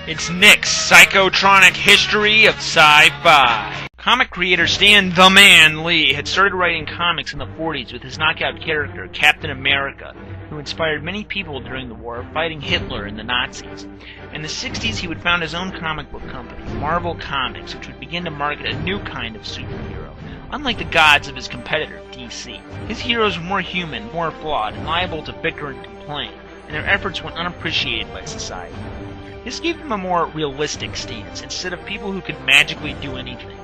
It's Nick's Psychotronic History of Sci-Fi. Comic creator Stan "The Man" Lee had started writing comics in the 40s with his knockout character, Captain America, who inspired many people during the war, fighting Hitler and the Nazis. In the 60s, he would found his own comic book company, Marvel Comics, which would begin to market a new kind of superhero. Unlike the gods of his competitor, DC, his heroes were more human, more flawed, and liable to bicker and complain, and their efforts went unappreciated by society. This gave them a more realistic stance, instead of people who could magically do anything.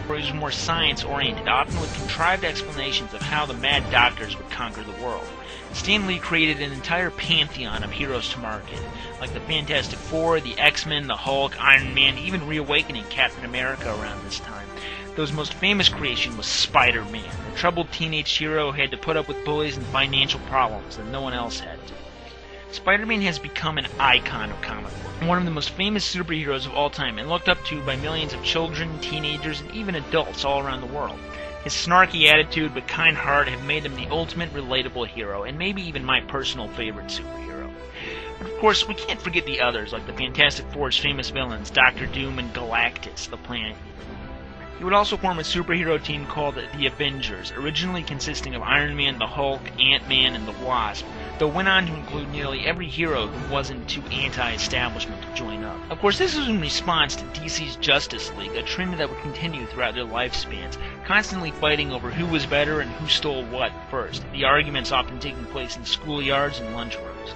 Stories were more science-oriented, often with contrived explanations of how the mad doctors would conquer the world. Stan Lee created an entire pantheon of heroes to market, like the Fantastic Four, the X-Men, the Hulk, Iron Man, even reawakening Captain America around this time. Though his most famous creation was Spider-Man, a troubled teenage hero who had to put up with bullies and financial problems that no one else had to. Spider-Man has become an icon of comic book, one of the most famous superheroes of all time, and looked up to by millions of children, teenagers, and even adults all around the world. His snarky attitude but kind heart have made him the ultimate relatable hero, and maybe even my personal favorite superhero. But of course, we can't forget the others, like the Fantastic Four's famous villains, Doctor Doom and Galactus, the Planet Eater. He would also form a superhero team called the Avengers, originally consisting of Iron Man, the Hulk, Ant-Man, and the Wasp, though went on to include nearly every hero who wasn't too anti-establishment to join up. Of course, this was in response to DC's Justice League, a trend that would continue throughout their lifespans, constantly fighting over who was better and who stole what first, the arguments often taking place in schoolyards and lunchrooms.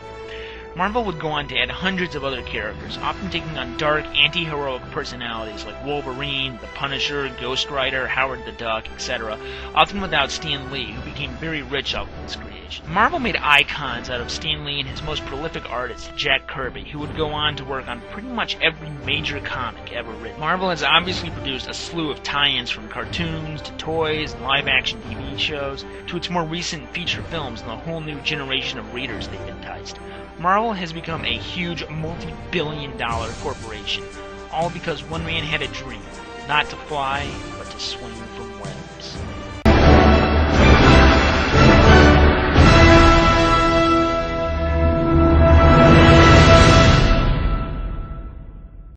Marvel would go on to add hundreds of other characters, often taking on dark, anti-heroic personalities like Wolverine, the Punisher, Ghost Rider, Howard the Duck, etc., often without Stan Lee, who became very rich off of his creation. Marvel made icons out of Stan Lee and his most prolific artist, Jack Kirby, who would go on to work on pretty much every major comic ever written. Marvel has obviously produced a slew of tie-ins from cartoons to toys and live-action TV shows to its more recent feature films and the whole new generation of readers they've enticed. Marvel has become a huge multi-billion-dollar corporation, all because one man had a dream, not to fly, but to swing from webs.